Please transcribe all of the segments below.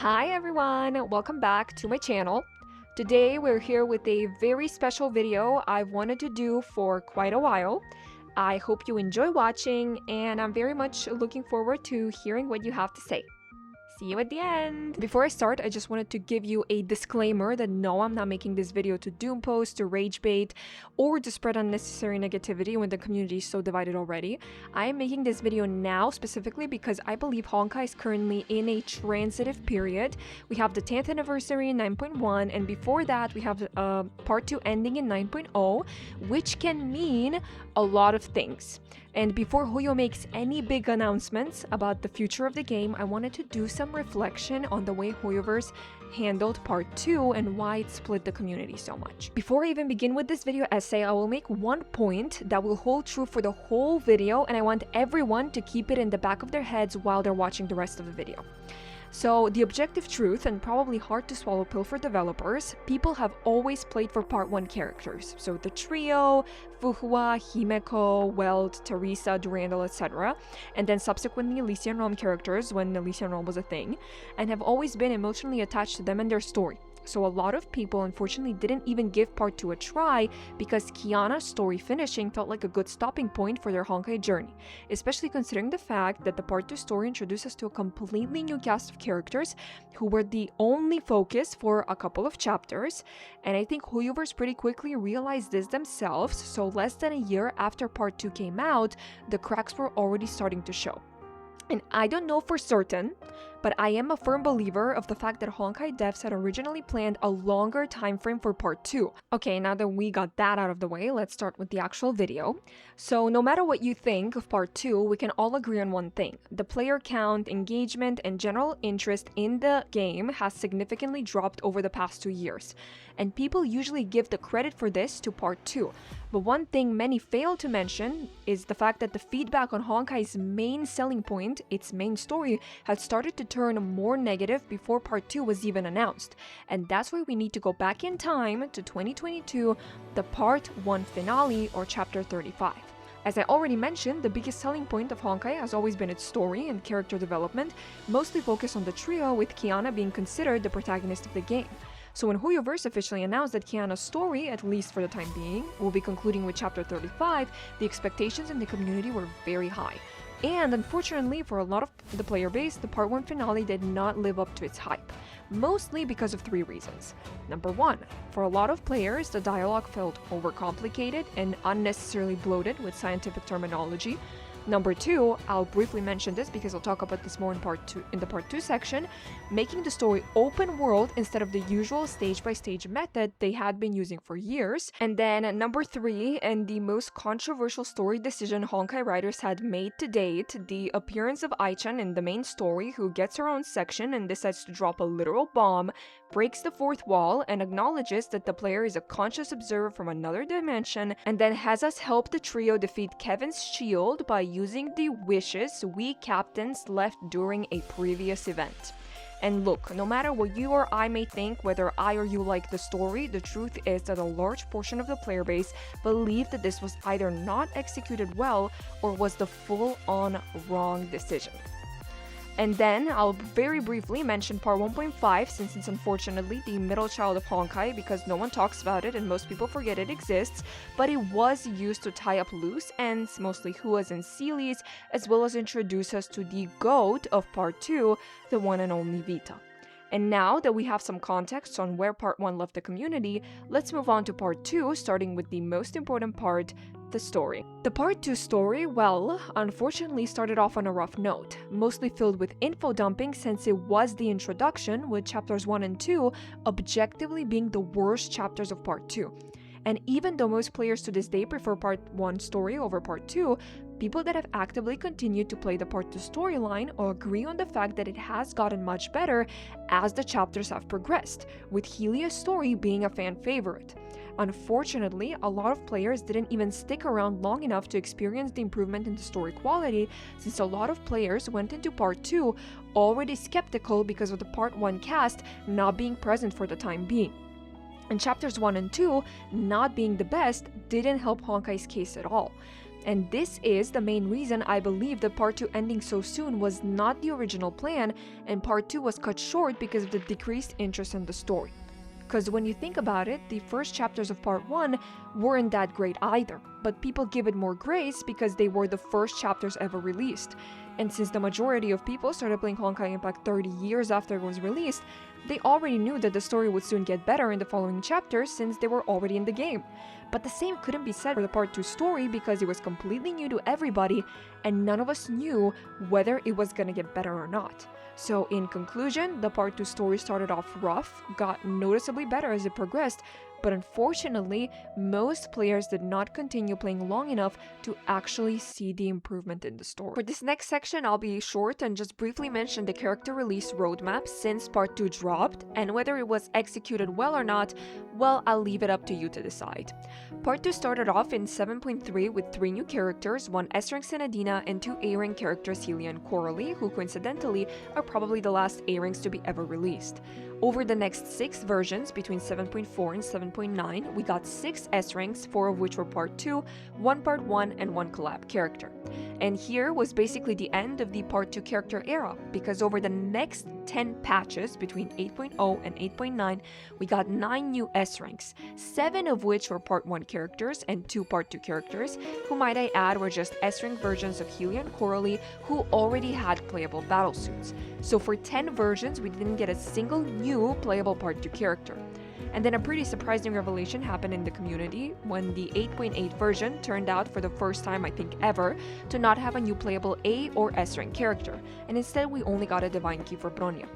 Hi everyone, welcome back to my channel. Today we're here with a very special video I've wanted to do for quite a while. I hope you enjoy watching and I'm very much looking forward to hearing what you have to say. See you at the end! Before I start, I just wanted to give you a disclaimer that no, I'm not making this video to doom post, to rage bait, or to spread unnecessary negativity when the community is so divided already. I am making this video now specifically because I believe Honkai is currently in a transitive period. We have the 10th anniversary in 9.1, and before that we have part 2 ending in 9.0, which can mean a lot of things. And before Huyo makes any big announcements about the future of the game, I wanted to do some reflection on the way Huyoverse handled part 2 and why it split the community so much. Before I even begin with this video essay, I will make one point that will hold true for the whole video, and I want everyone to keep it in the back of their heads while they're watching the rest of the video. So, the objective truth, and probably hard to swallow pill for developers, people have always played for part 1 characters. So the trio, Fuhua, Himeko, Welt, Teresa, Durandal, etc. And then subsequently Elysian Realm characters when Elysian Realm was a thing, and have always been emotionally attached to them and their story. So a lot of people unfortunately didn't even give part 2 a try because Kiana's story finishing felt like a good stopping point for their Honkai journey, especially considering the fact that the part 2 story introduced us to a completely new cast of characters who were the only focus for a couple of chapters, and I think Huyoverse pretty quickly realized this themselves, so less than a year after part 2 came out, the cracks were already starting to show. And I don't know for certain, but I am a firm believer of the fact that Honkai devs had originally planned a longer time frame for part 2. Okay, now that we got that out of the way, let's start with the actual video. So no matter what you think of part 2, we can all agree on one thing. The player count, engagement, and general interest in the game has significantly dropped over the past 2 years. And people usually give the credit for this to part 2. But one thing many fail to mention is the fact that the feedback on Honkai's main selling point, its main story, had started to turn more negative before part 2 was even announced. And that's why we need to go back in time to 2022, the part 1 finale, or chapter 35. As I already mentioned, the biggest selling point of Honkai has always been its story and character development, mostly focused on the trio, with Kiana being considered the protagonist of the game. So when Huyoverse officially announced that Kiana's story, at least for the time being, will be concluding with chapter 35, the expectations in the community were very high. And unfortunately for a lot of the player base, the part 1 finale did not live up to its hype, mostly because of 3 reasons. Number 1, for a lot of players, the dialogue felt overcomplicated and unnecessarily bloated with scientific terminology. Number 2, I'll briefly mention this because I'll talk about this more in the part 2 section, making the story open world instead of the usual stage-by-stage method they had been using for years. And then number 3, and the most controversial story decision Honkai writers had made to date, the appearance of Ai-chan in the main story, who gets her own section and decides to drop a literal bomb, breaks the fourth wall, and acknowledges that the player is a conscious observer from another dimension, and then has us help the trio defeat Kevin's shield by using the wishes we captains left during a previous event. And look, no matter what you or I may think, whether I or you like the story, the truth is that a large portion of the player base believed that this was either not executed well or was the full-on wrong decision. And then I'll very briefly mention part 1.5, since it's unfortunately the middle child of Honkai because no one talks about it and most people forget it exists, but it was used to tie up loose ends, mostly Huas and Seelies, as well as introduce us to the GOAT of part 2, the one and only Vita. And now that we have some context on where part 1 left the community, let's move on to part 2, starting with the most important part, the story. The part 2 story, well, unfortunately started off on a rough note, mostly filled with info dumping since it was the introduction, with chapters 1 and 2 objectively being the worst chapters of part 2. And even though most players to this day prefer part 1 story over part 2, people that have actively continued to play the part 2 storyline agree on the fact that it has gotten much better as the chapters have progressed, with Helia's story being a fan favorite. Unfortunately, a lot of players didn't even stick around long enough to experience the improvement in the story quality, since a lot of players went into part 2 already skeptical because of the part 1 cast not being present for the time being. And chapters 1 and 2 not being the best didn't help Honkai's case at all. And this is the main reason I believe that Part 2 ending so soon was not the original plan, and Part 2 was cut short because of the decreased interest in the story. Because when you think about it, the first chapters of Part 1 weren't that great either, but people give it more grace because they were the first chapters ever released. And since the majority of people started playing Honkai Impact 30 years after it was released, they already knew that the story would soon get better in the following chapters since they were already in the game. But the same couldn't be said for the Part 2 story because it was completely new to everybody and none of us knew whether it was gonna get better or not. So in conclusion, the Part 2 story started off rough, got noticeably better as it progressed, but unfortunately, most players did not continue playing long enough to actually see the improvement in the story. For this next section, I'll be short and just briefly mention the character release roadmap since Part 2 dropped, and whether it was executed well or not, well, I'll leave it up to you to decide. Part 2 started off in 7.3 with 3 new characters, 1 S-rank Senadina and 2 A-rank characters Helia and Coralie, who coincidentally are probably the last A-ranks to be ever released. Over the next 6 versions, between 7.4 and 7.9, we got 6 S-ranks, 4 of which were Part 2, 1 Part 1, and 1 collab character. And here was basically the end of the Part 2 character era, because over the next 10 patches, between 8.0 and 8.9, we got 9 new S-ranks, 7 of which were Part 1 characters and 2 Part 2 characters, who might I add were just S-rank versions of Helia and Coralie who already had playable battlesuits. So for 10 versions, we didn't get a single new playable Part 2 character. And then a pretty surprising revelation happened in the community when the 8.8 version turned out for the first time I think ever to not have a new playable A or S rank character, and instead we only got a Divine Key for Bronya.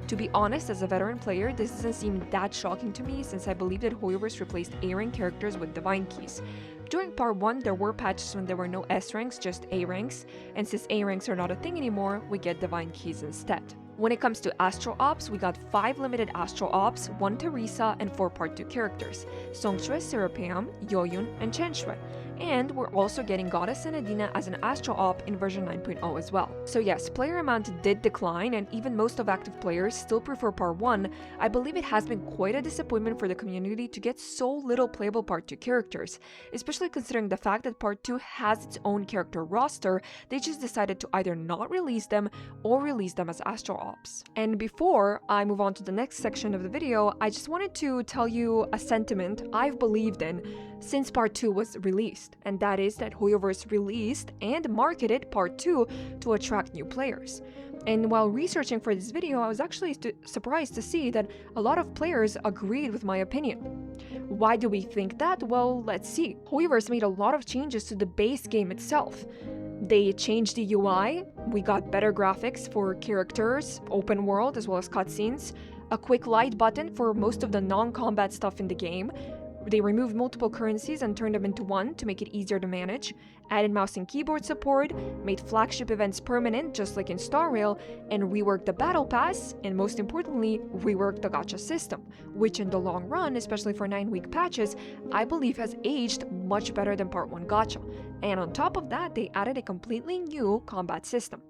To be honest, as a veteran player, this doesn't seem that shocking to me since I believe that Hoyoverse replaced A rank characters with Divine Keys. During Part 1, there were patches when there were no S ranks, just A ranks, and since A ranks are not a thing anymore, we get Divine Keys instead. When it comes to Astral Ops, we got 5 limited Astral Ops, 1 Teresa, and 4 Part 2 characters, Songshue, Serapeum, Yoyun, and Chenshue. And we're also getting Goddess Senadina as an Astral Op in version 9.0 as well. So yes, player amount did decline, and even most of active players still prefer Part 1. I believe it has been quite a disappointment for the community to get so little playable Part 2 characters, especially considering the fact that Part 2 has its own character roster. They just decided to either not release them or release them as Astral Ops. And before I move on to the next section of the video, I just wanted to tell you a sentiment I've believed in since Part 2 was released, and that is that Hoyoverse released and marketed Part 2 to attract new players. And while researching for this video, I was actually surprised to see that a lot of players agreed with my opinion. Why do we think that? Well, let's see. Hoyoverse made a lot of changes to the base game itself. They changed the UI, we got better graphics for characters, open world as well as cutscenes, a quick light button for most of the non-combat stuff in the game. They removed multiple currencies and turned them into one to make it easier to manage, added mouse and keyboard support, made flagship events permanent just like in Star Rail, and reworked the battle pass, and most importantly, reworked the gacha system, which in the long run, especially for 9-week patches, I believe has aged much better than Part 1 gacha. And on top of that, they added a completely new combat system.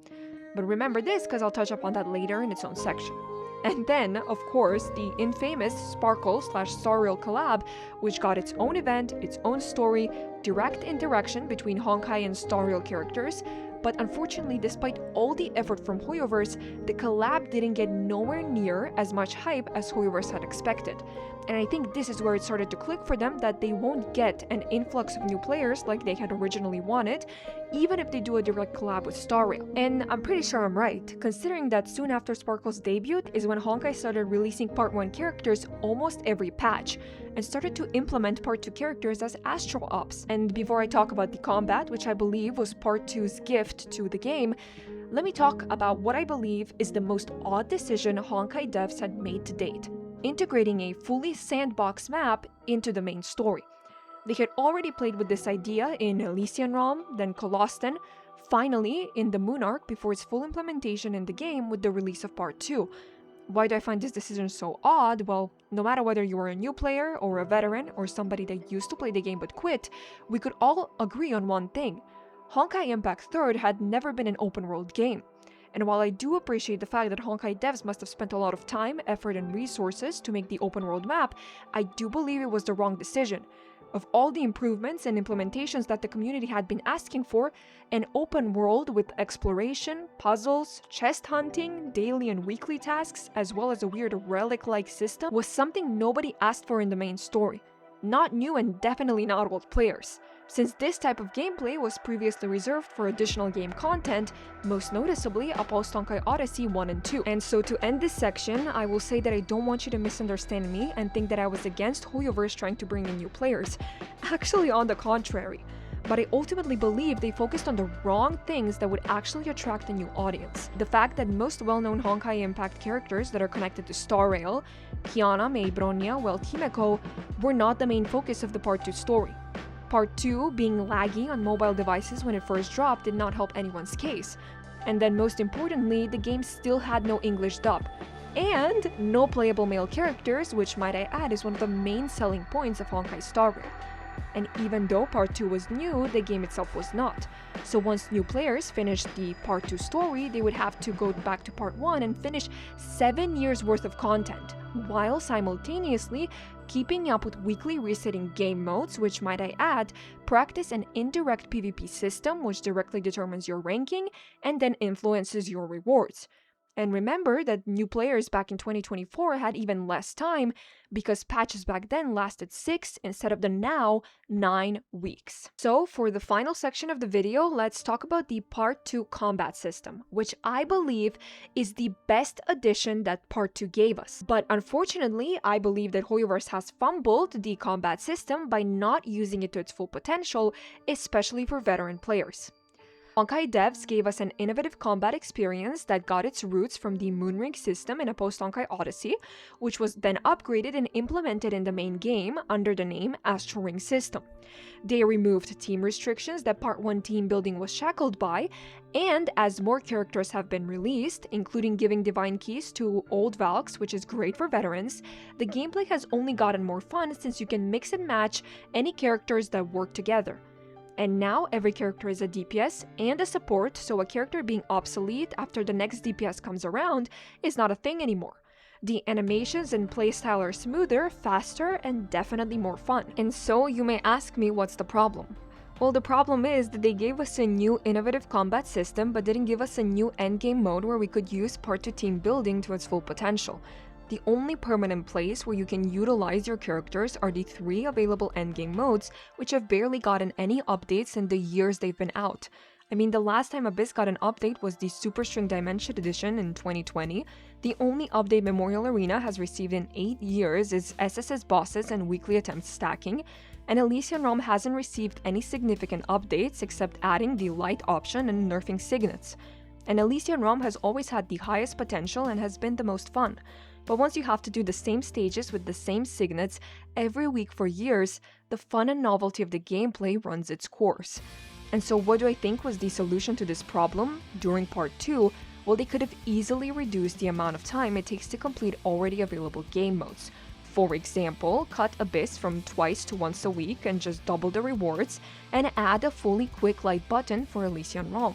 But remember this because I'll touch upon that later in its own section. And then, of course, the infamous Sparkle/Star Rail collab, which got its own event, its own story, direct interaction between Honkai and Star Rail characters, but unfortunately, despite all the effort from Hoyoverse, the collab didn't get nowhere near as much hype as Hoyoverse had expected. And I think this is where it started to click for them that they won't get an influx of new players like they had originally wanted, even if they do a direct collab with Star Rail. And I'm pretty sure I'm right, considering that soon after Sparkle's debut is when Honkai started releasing Part 1 characters almost every patch, and started to implement Part 2 characters as Astral Ops. And before I talk about the combat, which I believe was Part 2's gift to the game, let me talk about what I believe is the most odd decision Honkai devs had made to date: integrating a fully sandbox map into the main story. They had already played with this idea in Elysian Realm, then Colostan, finally in the Moon Arc before its full implementation in the game with the release of Part 2. Why do I find this decision so odd? Well, no matter whether you were a new player or a veteran or somebody that used to play the game but quit, we could all agree on one thing: Honkai Impact 3rd had never been an open world game. And while I do appreciate the fact that Honkai devs must have spent a lot of time, effort, and resources to make the open world map, I do believe it was the wrong decision. Of all the improvements and implementations that the community had been asking for, an open world with exploration, puzzles, chest hunting, daily and weekly tasks, as well as a weird relic-like system was something nobody asked for in the main story. Not new and definitely not old players, since this type of gameplay was previously reserved for additional game content, most noticeably a post-Honkai Odyssey 1 and 2. And so to end this section, I will say that I don't want you to misunderstand me and think that I was against Hoyoverse trying to bring in new players. Actually, on the contrary. But I ultimately believe they focused on the wrong things that would actually attract a new audience. The fact that most well-known Honkai Impact characters that are connected to Star Rail, Kiana, Mei, Bronya, Himeko, were not the main focus of the Part 2 story. Part 2, being laggy on mobile devices when it first dropped, did not help anyone's case. And then most importantly, the game still had no English dub. And no playable male characters, which might I add is one of the main selling points of Honkai Star Rail. And even though Part 2 was new, the game itself was not. So once new players finished the Part 2 story, they would have to go back to Part 1 and finish 7 years worth of content, while simultaneously keeping up with weekly resetting game modes, which might I add, practice an indirect PvP system which directly determines your ranking and then influences your rewards. And remember that new players back in 2024 had even less time because patches back then lasted 6 instead of the now 9 weeks. So for the final section of the video, let's talk about the Part 2 combat system, which I believe is the best addition that Part 2 gave us. But unfortunately, I believe that Hoyoverse has fumbled the combat system by not using it to its full potential, especially for veteran players. Honkai devs gave us an innovative combat experience that got its roots from the Moonring system in a post-Honkai Odyssey, which was then upgraded and implemented in the main game under the name Astral Ring system. They removed team restrictions that Part 1 team building was shackled by, and as more characters have been released, including giving Divine Keys to old Valks, which is great for veterans, the gameplay has only gotten more fun since you can mix and match any characters that work together. And now every character is a DPS and a support, so a character being obsolete after the next DPS comes around is not a thing anymore. The animations and playstyle are smoother, faster, and definitely more fun. And so you may ask me, what's the problem? Well, the problem is that they gave us a new innovative combat system but didn't give us a new endgame mode where we could use Part 2 team building to its full potential. The only permanent place where you can utilize your characters are the 3 available endgame modes, which have barely gotten any updates in the years they've been out. I mean, the last time Abyss got an update was the Super String Dimension Edition in 2020. The only update Memorial Arena has received in 8 years is SSS bosses and weekly attempt stacking, and Elysian Realm hasn't received any significant updates except adding the light option and nerfing signets. And Elysian Realm has always had the highest potential and has been the most fun. But once you have to do the same stages with the same signets every week for years, the fun and novelty of the gameplay runs its course. And so what do I think was the solution to this problem during Part 2? Well, they could have easily reduced the amount of time it takes to complete already available game modes. For example, cut Abyss from twice to once a week and just double the rewards, and add a fully quick light button for Elysian Realm.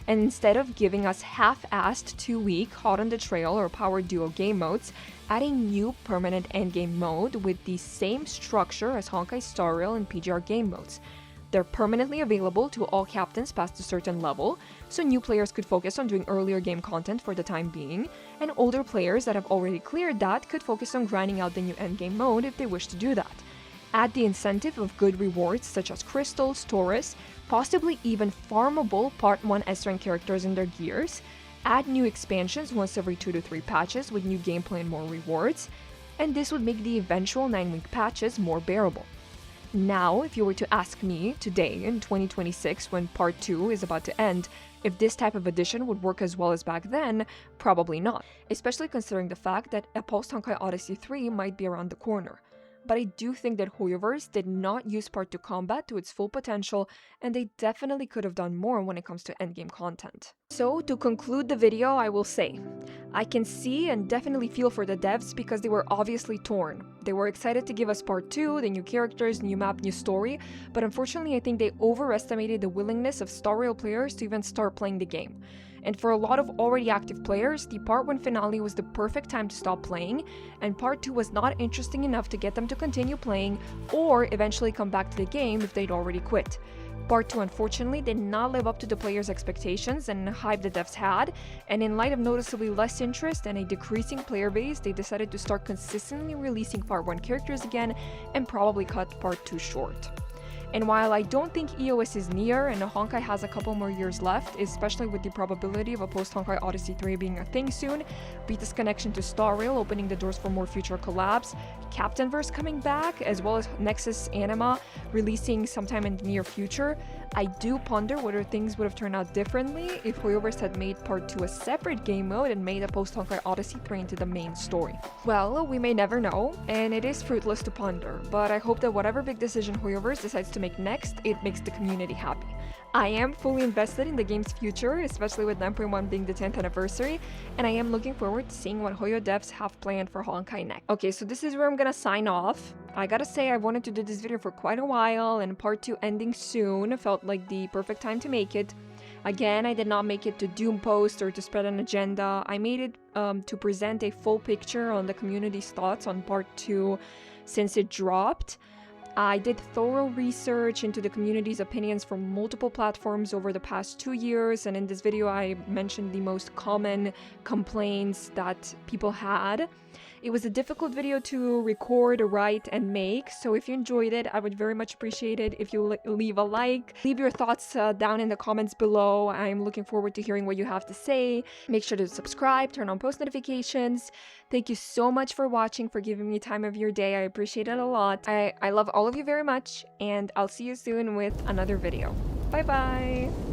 And instead of giving us half-assed 2-week Hot on the Trail or Power Duo game modes, adding new permanent endgame mode with the same structure as Honkai Star Rail and PGR game modes. They're permanently available to all captains past a certain level, so new players could focus on doing earlier game content for the time being, and older players that have already cleared that could focus on grinding out the new endgame mode if they wish to do that. Add the incentive of good rewards such as crystals, Taurus, possibly even farmable Part 1 S-rank characters in their gears, add new expansions once every 2 to 3 patches with new gameplay and more rewards, and this would make the eventual 9-week patches more bearable. Now, if you were to ask me today in 2026 when Part 2 is about to end, if this type of addition would work as well as back then, probably not, especially considering the fact that a post-Honkai Odyssey 3 might be around the corner. But I do think that Hoyoverse did not use Part 2 combat to its full potential, and they definitely could have done more when it comes to endgame content. So, to conclude the video, I will say, I can see and definitely feel for the devs because they were obviously torn. They were excited to give us Part 2, the new characters, new map, new story, but unfortunately I think they overestimated the willingness of Star Rail players to even start playing the game. And for a lot of already active players, the Part 1 finale was the perfect time to stop playing, and Part 2 was not interesting enough to get them to continue playing or eventually come back to the game if they'd already quit. Part 2 unfortunately did not live up to the players' expectations and hype the devs had, and in light of noticeably less interest and a decreasing player base, they decided to start consistently releasing Part 1 characters again and probably cut Part 2 short. And while I don't think EOS is near and Honkai has a couple more years left, especially with the probability of a post-Honkai Odyssey 3 being a thing soon, Vita's connection to Star Rail opening the doors for more future collabs, Captainverse coming back, as well as Nexus Anima releasing sometime in the near future, I do ponder whether things would have turned out differently if Hoyoverse had made Part 2 a separate game mode and made a post-Honkai Odyssey 3 into the main story. Well, we may never know, and it is fruitless to ponder, but I hope that whatever big decision Hoyoverse decides to make next, it makes the community happy. I am fully invested in the game's future, especially with 9.1 being the 10th anniversary, and I am looking forward to seeing what Hoyo devs have planned for Honkai next. Okay, so this is where I'm gonna sign off. I gotta say, I wanted to do this video for quite a while, and Part 2 ending soon felt like the perfect time to make it. Again, I did not make it to doom post or to spread an agenda. I made it to present a full picture on the community's thoughts on Part 2 since it dropped. I did thorough research into the community's opinions from multiple platforms over the past 2 years, and in this video I mentioned the most common complaints that people had. It was a difficult video to record, write, and make, so if you enjoyed it, I would very much appreciate it if you leave a like. Leave your thoughts down in the comments below. I'm looking forward to hearing what you have to say. Make sure to subscribe, turn on post notifications. Thank you so much for watching, for giving me time of your day. I appreciate it a lot. I love all of you very much, and I'll see you soon with another video. Bye bye!